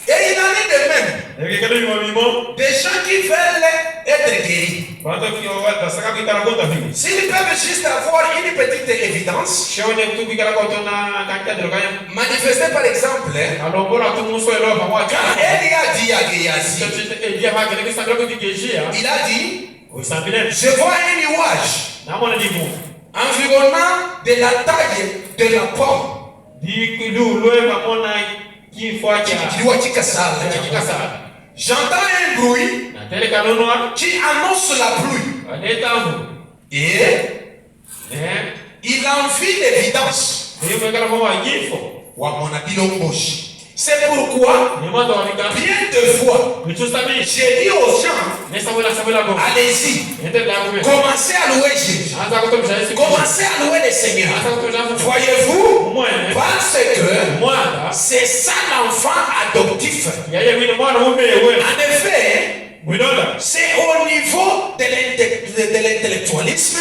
Et il en est de même. Des gens qui veulent être guéris. S'ils peuvent juste avoir une petite évidence, manifester par exemple, quand Élie a dit à Géasi, il a dit, je vois un nuage environnant de la taille de la pomme. J'entends un bruit qui annonce la pluie. Et il envie l'évidence. C'est pourquoi, bien de fois, j'ai dit aux gens, allez-y, commencez à louer Jésus, commencez à louer le Seigneur. Voyez-vous, parce que c'est ça l'enfant adoptif. En effet, c'est au niveau de l'intellectualisme,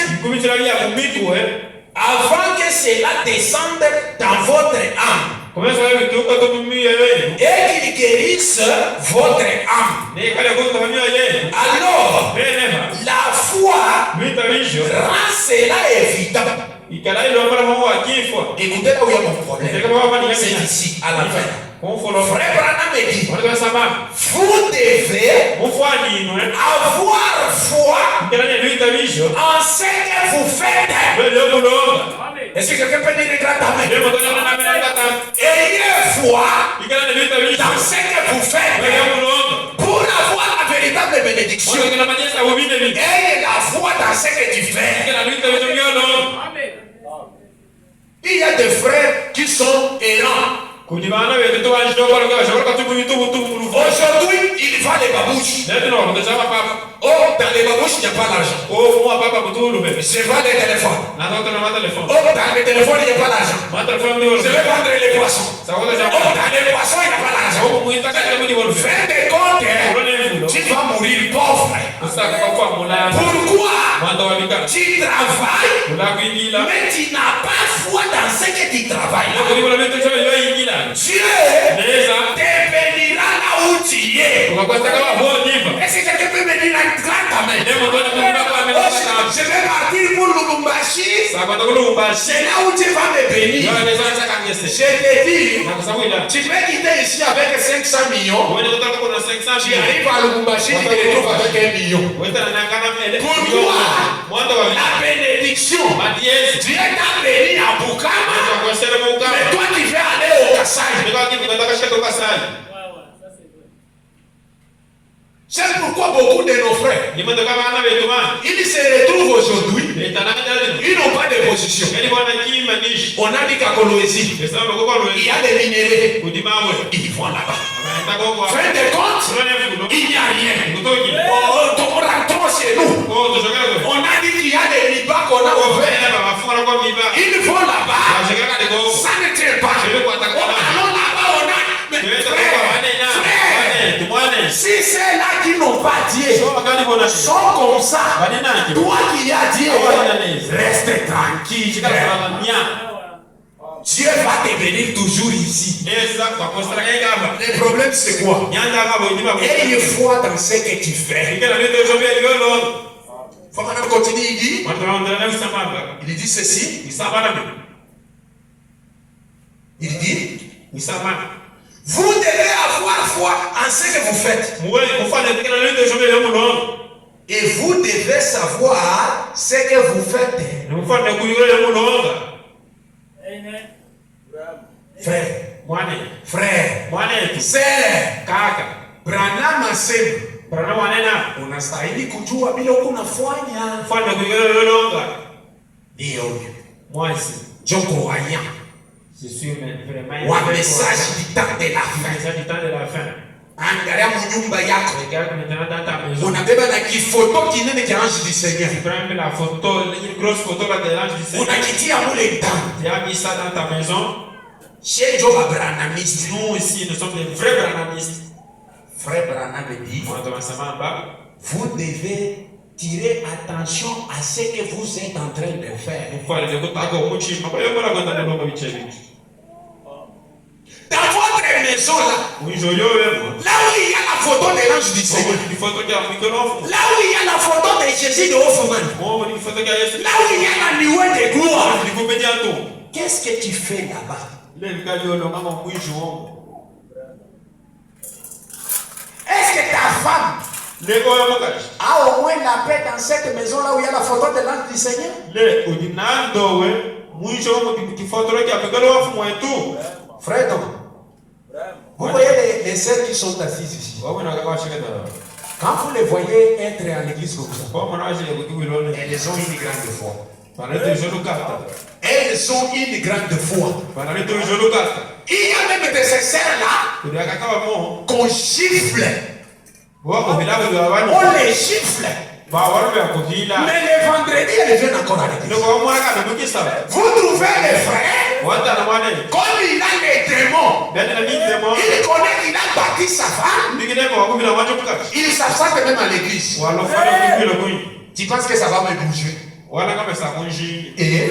avant que cela descende dans votre âme. Et qu'il guérisse votre âme. Alors, la foi rend cela évident. Écoutez là où il y a mon problème. C'est ici, à la fin. Frère Branham me dit, vous devez avoir foi en ce que vous faites. Est-ce que quelqu'un peut dire grâce à main? Ayez foi dans ce que vous faites pour avoir la véritable bénédiction. Ayez la foi dans ce que tu fais. Il y a des frères qui sont errants. Aujourd'hui, il va les babouches. Oh, dans les babouches, il n'y a pas d'argent. Je vends des téléphones. Oh, dans les téléphones, il n'y a pas d'argent. Je vais vendre les poissons. Oh, dans les poissons, il n'y a pas d'argent. Fais des comptes, tu vas mourir pauvre. Pourquoi? Tu travailles, mais tu n'as pas foi dans ce que tu travailles. Dieu te bénira là où tu es. Est-ce que quelqu'un peut me dire un grand amen? Je vais partir pour Lubumbashi. C'est là où tu vas me bénir. Je te dis, tu peux quitter ici avec 500 millions. Tu arrives à Lubumbashi, tu te retrouves avec 1 million. Pourquoi? La bénédiction. Dieu t'a béni à Bukama, mais toi tu veux aller au Kassai. C'est pourquoi beaucoup de nos frères, ils se retrouvent aujourd'hui, ils n'ont pas de position. On a dit qu'à Kolwezi, il y a des minéraux, ils vont là-bas. Fin de compte, il n'y a rien. Rentrons chez nous. On a dit qu'il y a des libas qu'on a ouverts. Ils vont là-bas, ça ne tient pas. Allons là-bas, on a... Mais frère, si c'est là qui n'ont pas Dieu, sont comme ça, toi qui as Dieu, reste tranquille. Dieu va te bénir toujours ici. Le problème c'est quoi? Ayez foi dans ce que tu fais. Faut qu'on continue, il dit ceci. Il dit, vous devez avoir foi en ce que vous faites. Et vous devez savoir ce que vous faites. Frère, sœur, Branham asema unastahili kujua bila unafanya. Ndio Joko wanya wa message du temps de la fin. Angalia mnyumba yako, unabeba na kifoto kinene cha ange du Seigneur, unakitia mule ndani. Chez Job Branhamiste, nous ici nous sommes des vrais Branhamistes. Frère Branham dit, vous devez tirer attention à ce que vous êtes en train de faire. Dans maison là. Là où il y a la photo de l'ange du Seigneur. Là où il y a la photo de Jésus de Hoffman. Là où il y a la nuée de gloire. Qu'est-ce que tu fais là-bas? Est-ce que ta femme a au moins la paix dans cette maison là où il y a la photo de l'ange du Seigneur? Frère, vous voyez les sœurs qui sont assises ici. Quand vous les voyez être à l'église comme ça, elles ont une grande foi. Elles ont une grande foi. Il y a même de ces sœurs-là qu'on gifle. On les gifle. Mais le vendredi, elles viennent encore à l'église. Vous trouvez les frères, comme il a les démons, il connaît qu'il a bâti sa femme, il s'absente même à l'église. Tu penses que ça va me bouger? Et